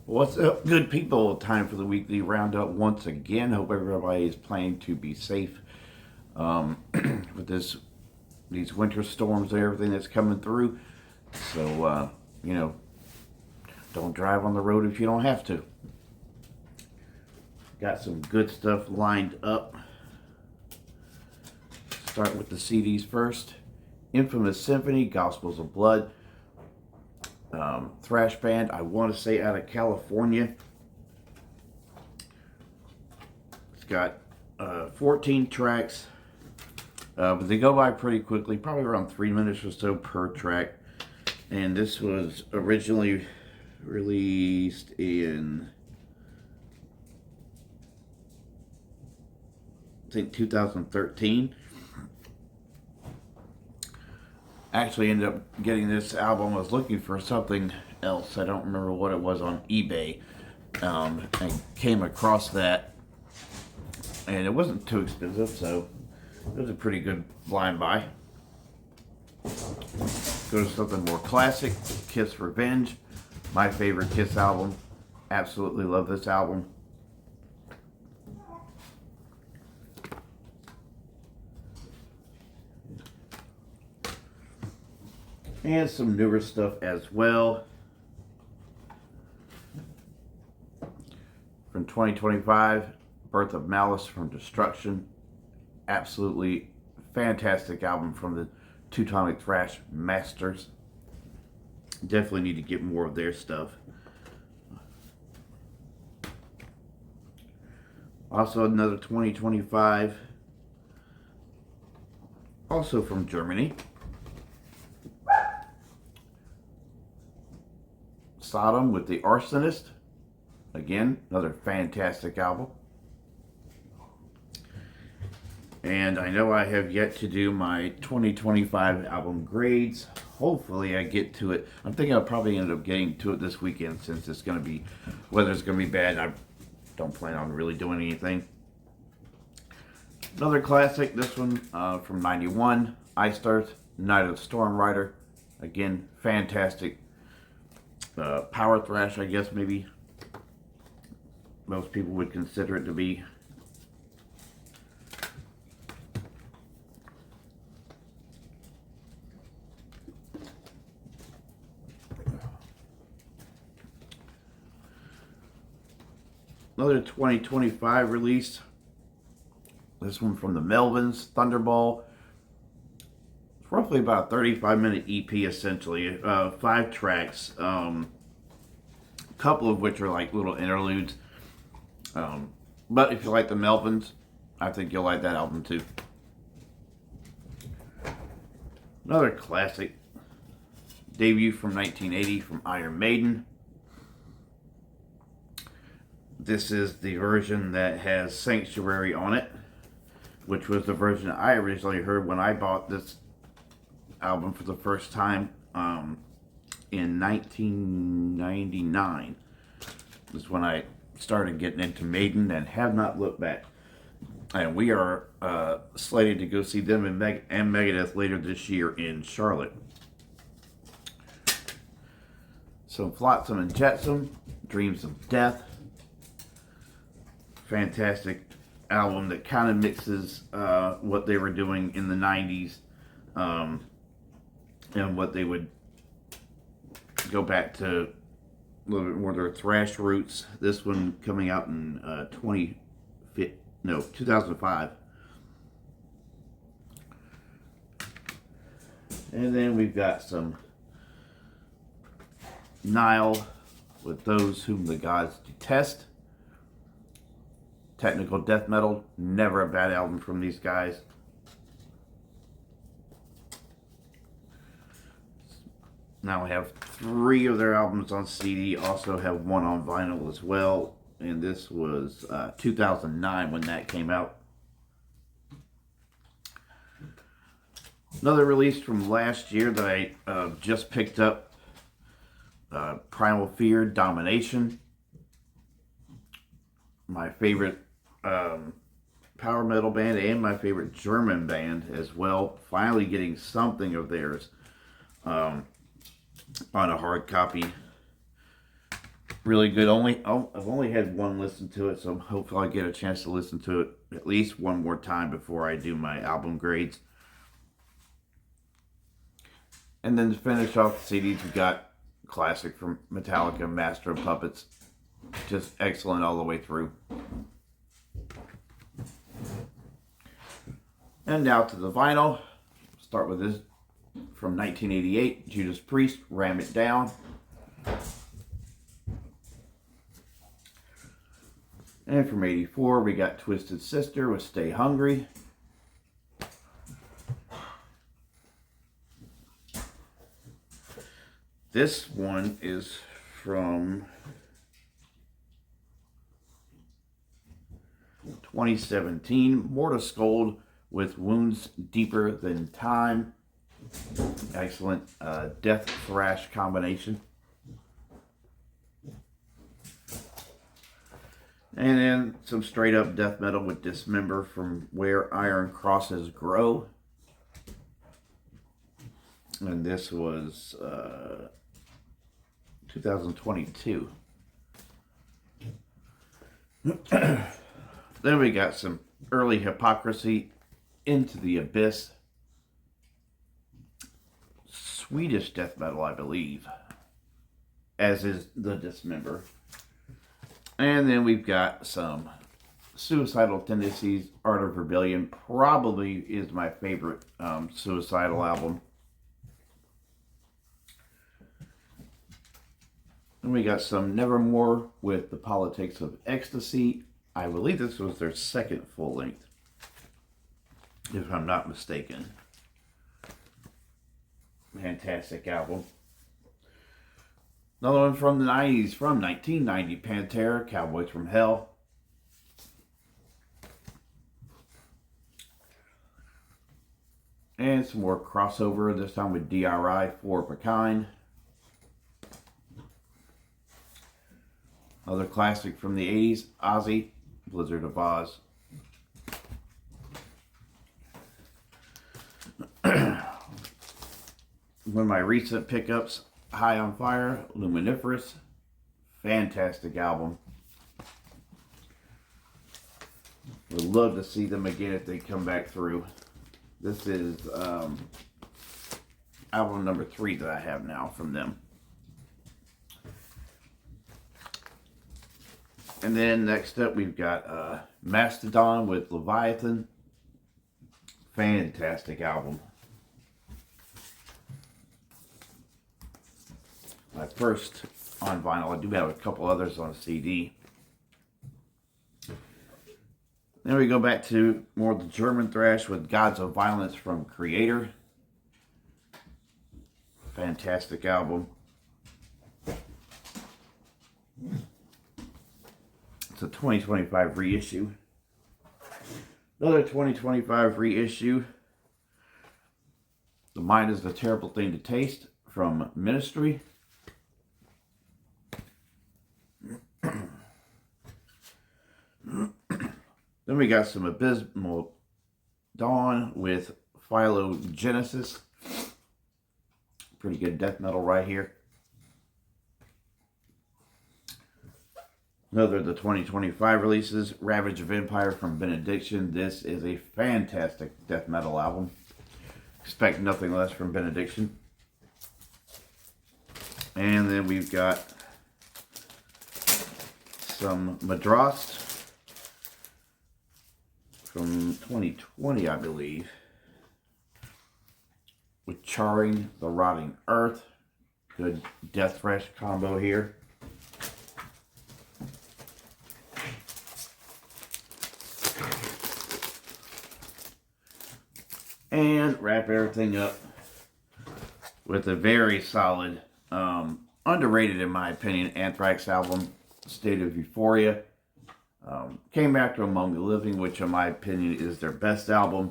What's up, good people? Time for the weekly roundup once again. Hope everybody is planning to be safe with these winter storms and everything that's coming through. So, don't drive on the road if you don't have to. Got some good stuff lined up. Start with the CDs first. Infamous Symphony, Gospels of Blood. Thrash band, I want to say out of California. It's got 14 tracks, but they go by pretty quickly, probably around 3 minutes or so per track. And this was originally released in, I think, 2013. Actually ended up getting this album. I was looking for something else. I don't remember what it was on eBay. And came across that. And it wasn't too expensive, so it was a pretty good blind buy. Go to something more classic. Kiss Revenge. My favorite Kiss album. Absolutely love this album. And some newer stuff as well. From 2025, Birth of Malice from Destruction. Absolutely fantastic album from the Teutonic Thrash Masters. Definitely need to get more of their stuff. Also another 2025. Also from Germany. Sodom with the Arsonist. Again, another fantastic album. And I know I have yet to do my 2025 album grades. Hopefully I get to it. I'm thinking I'll probably end up getting to it this weekend, since it's going to be, weather's going to be bad. I don't plan on really doing anything. Another classic, this one from 91, Ice Earth, Night of the Storm Rider. Again, fantastic. Power thrash, I guess maybe most people would consider it to be. Another 2025 release. This one from the Melvins, Thunderball. It's roughly about a 35-minute EP, essentially. 5 tracks. A couple of which are like little interludes. But if you like the Melvins, I think you'll like that album too. Another classic. Debut from 1980 from Iron Maiden. This is the version that has Sanctuary on it, which was the version I originally heard when I bought this album for the first time in 1999. This is when I started getting into Maiden and have not looked back. And we are slated to go see them and Megadeth later this year in Charlotte. So Flotsam and Jetsam, Dreams of Death. Fantastic album that kind of mixes what they were doing in the 90s and what they would go back to a little bit more their thrash roots. This one coming out in 2005. And then we've got some Nile with Those Whom the Gods Detest. Technical death metal, never a bad album from these guys. Now I have 3 of their albums on CD, also have 1 on vinyl as well. And this was 2009 when that came out. Another release from last year that I just picked up, Primal Fear, Domination. My favorite power metal band and my favorite German band as well. Finally getting something of theirs on a hard copy. Really good. I've only had one listen to it, so hopefully I get a chance to listen to it at least one more time before I do my album grades. And then to finish off the CDs, we got classic from Metallica, Master of Puppets. Just excellent all the way through. And now to the vinyl. Start with this from 1988, Judas Priest, Ram It Down. And from 84, we got Twisted Sister with Stay Hungry. This one is from 2017, Mortis Gold with Wounds Deeper Than Time. Excellent death thrash combination. And then some straight up death metal with Dismember from Where Iron Crosses Grow. And this was 2022. Then we got some early Hypocrisy, Into the Abyss. Swedish death metal, I believe. As is the Dismember. And then we've got some Suicidal Tendencies, Art of Rebellion. Probably is my favorite Suicidal album. And we got some Nevermore with The Politics of Ecstasy. I believe this was their second full length, if I'm not mistaken. Fantastic album. Another one from the 90s, from 1990, Pantera, Cowboys from Hell. And some more crossover, this time with DRI, Four of a Kind. Another classic from the 80s, Ozzy, Blizzard of Oz. One of my recent pickups, High on Fire, Luminiferous. Fantastic album. Would love to see them again if they come back through. This is album number 3 that I have now from them. And then next up we've got Mastodon with Leviathan. Fantastic album. My first on vinyl. I do have a couple others on CD. Then we go back to more of the German thrash with Gods of Violence from Creator. Fantastic album. It's a 2025 reissue. Another 2025 reissue. The Mind is a Terrible Thing to Taste from Ministry. Then we got some Abysmal Dawn with Phylogenesis. Pretty good death metal right here. Another of the 2025 releases, Ravage of Empire from Benediction. This is a fantastic death metal album. Expect nothing less from Benediction. And then we've got some Madrost from 2020, I believe, with Charring the Rotting Earth. Good death thrash combo here. And wrap everything up with a very solid, underrated in my opinion, Anthrax album, State of Euphoria. Came back to Among the Living, which in my opinion is their best album.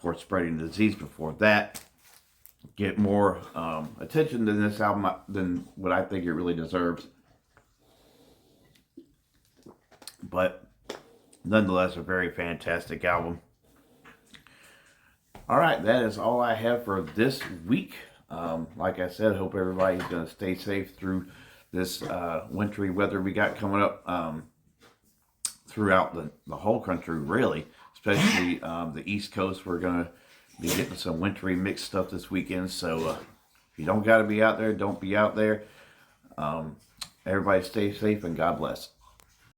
course, spreading the disease before that, get more attention than this album, than what I think it really deserves. But nonetheless, a very fantastic album. All right, that is all I have for this week. Like I said, hope everybody's going to stay safe through this wintry weather we got coming up throughout the whole country, really. Especially the East Coast. We're going to be getting some wintry mixed stuff this weekend. So if you don't got to be out there, don't be out there. Everybody stay safe and God bless.